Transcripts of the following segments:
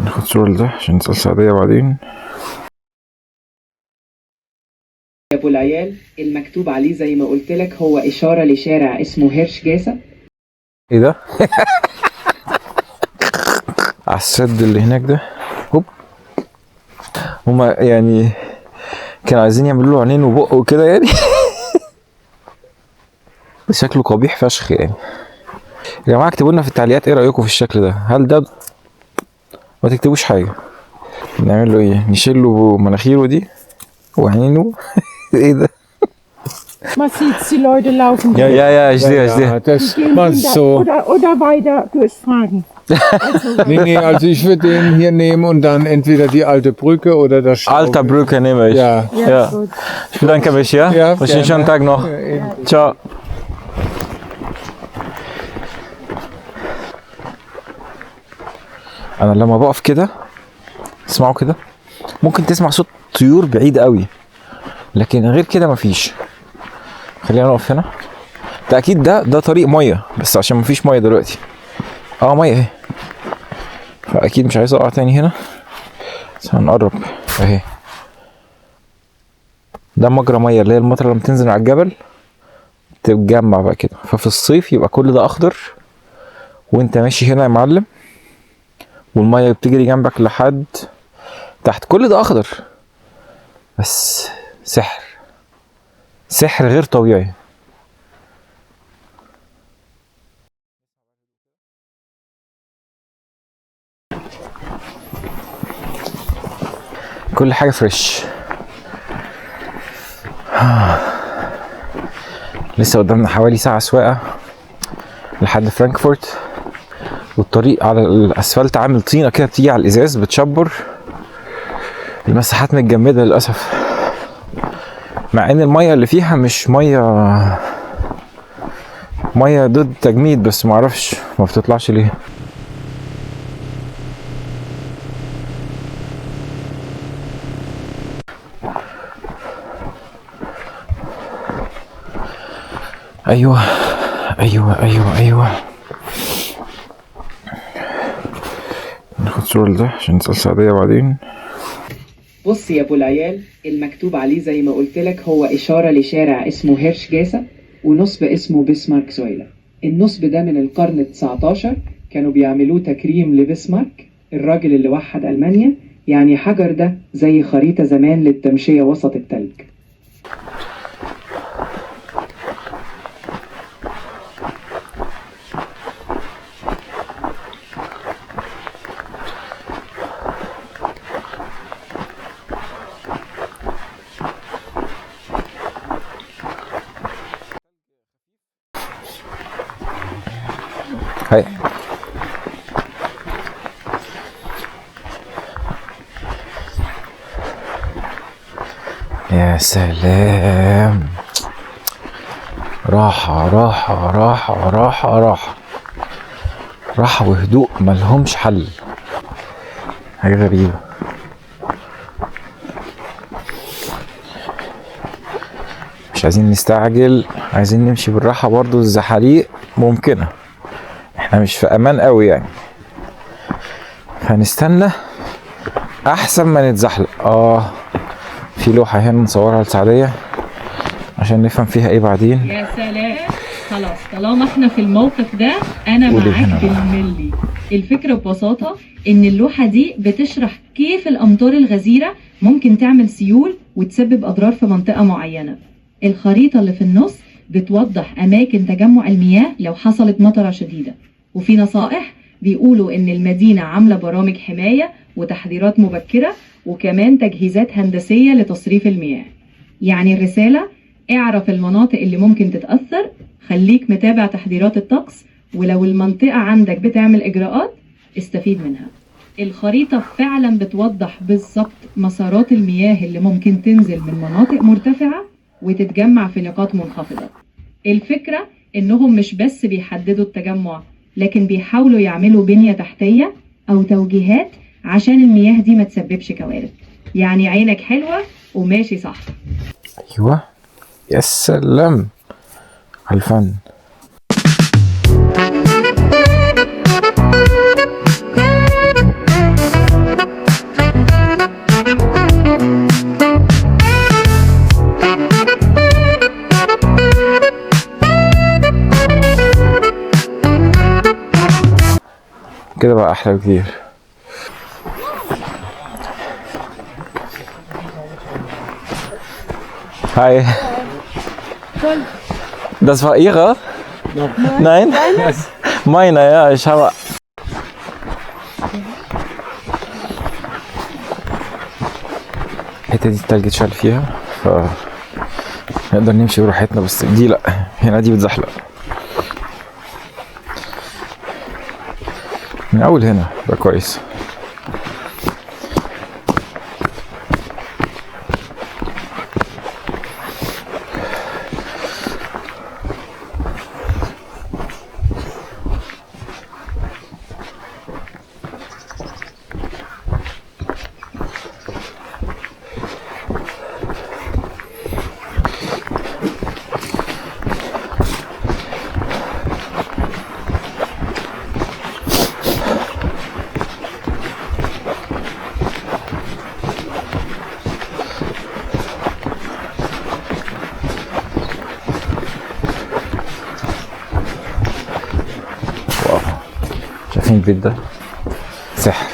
ناخد صورة ده عشان نسأل سعدية بعدين. يا ابو العيال المكتوب عليه زي ما قلت لك هو اشاره لشارع اسمه هيرش جاسا. ايه ده؟ على السد اللي هناك ده. هوب. هما يعني كانوا عايزين يعملوا له عينين وبق وكده يعني. بس شكله قبيح فشخ يعني. يا جماعه اكتبوا لنا في التعليقات ايه رايكم في الشكل ده، هل ده ما تكتبوش حاجه. نعمل له ايه؟ نشيل له مناخيره دي وعينه. ايه ده؟ Man sieht die Leute laufen. Ja, ich sehe. Das man so. Oder weiter durchfragen. Nee, also ich würde den hier nehmen und dann entweder die alte Brücke oder das Schaukel. Alter Brücke nehme ich. Ja. Gut. Ich bedanke mich, ja? Ja, Und einen schönen Tag noch. Ciao. انا لما بقف كده اسمعوا كده ممكن تسمع صوت طيور بعيد قوي، لكن غير كده مفيش. خلينا نقف هنا. ده اكيد ده طريق ميه، بس عشان مفيش ميه دلوقتي. ميه اهي، فاكيد مش عايز اقع تاني هنا، بس هنقرب اهي. ده مجرى ميه اللي هي المطره لما تنزل على الجبل تتجمع بقى كده، ففي الصيف يبقى كل ده اخضر وانت ماشي هنا يا معلم، والميه بتجري جنبك لحد تحت، كل ده اخضر. بس سحر غير طبيعي. كل حاجه فريش. لسه قدامنا حوالي ساعه سواقه لحد فرانكفورت، والطريق على الاسفلت عامل طينه كده بتيجي على الازاز بتشبر. المساحات متجمده للاسف، مع ان الميه اللي فيها مش ميه ضد تجميد، بس معرفش ما بتطلعش ليه. ايوه ناخد صورة ده عشان نسأل سعدية بعدين. بص يا ابو العيال المكتوب عليه زي ما قلت لك هو اشاره لشارع اسمه هيرش جاسا ونصب اسمه بسمارك زويلا. النصب ده من القرن ال19، كانوا بيعملوه تكريم لبسمارك الراجل اللي وحد المانيا. يعني حجر ده زي خريطه زمان للتمشيه وسط التلج. هاي يا سلام، راحة وهدوء ملهمش حل. حاجة غريبة. مش عايزين نستعجل، عايزين نمشي بالراحة برضو. الزحاليق ممكنة، احنا مش في امان قوي يعني، فنستنى احسن ما نتزحلق. في لوحة هنا نصورها لسعدية عشان نفهم فيها ايه بعدين. يا سلام، خلاص طالما احنا في الموقف ده انا معاك بالملي. الفكرة ببساطة ان اللوحة دي بتشرح كيف الامطار الغزيرة ممكن تعمل سيول وتسبب اضرار في منطقة معينة. الخريطة اللي في النص بتوضح اماكن تجمع المياه لو حصلت مطرة شديدة، وفي نصائح بيقولوا ان المدينة عاملة برامج حماية وتحذيرات مبكرة وكمان تجهيزات هندسية لتصريف المياه. يعني الرسالة اعرف المناطق اللي ممكن تتأثر، خليك متابع تحذيرات الطقس، ولو المنطقة عندك بتعمل إجراءات استفيد منها. الخريطة فعلا بتوضح بالظبط مسارات المياه اللي ممكن تنزل من مناطق مرتفعة وتتجمع في نقاط منخفضة. الفكرة إنهم مش بس بيحددوا التجمع، لكن بيحاولوا يعملوا بنية تحتية أو توجيهات عشان المياه دي ما تسببش كوارث. يعني عينك حلوة وماشي صح. ايوه يا سلام على الفن. هتبقى احلى بكتير. Hi. Das war Ihre? Nein? Meine, ja, ich habe. الحتة دي التلج اتشال فيها ف نقدر نمشي براحتنا، بس دي لا، هنا دي بتزحلق من اول هنا بقى كويس. شايفين البيت ده سحر.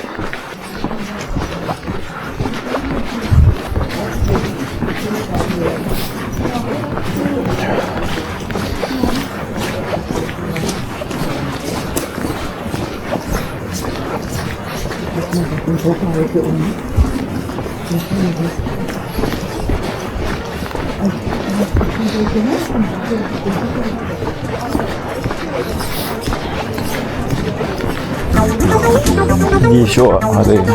دي شقق عادية.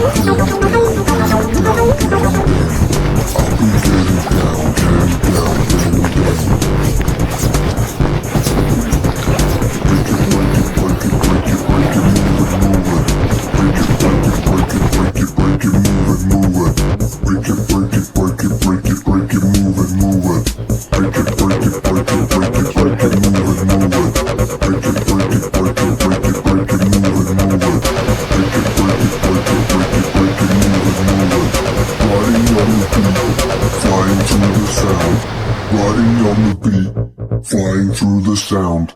Riding on the beat, flying through the sound.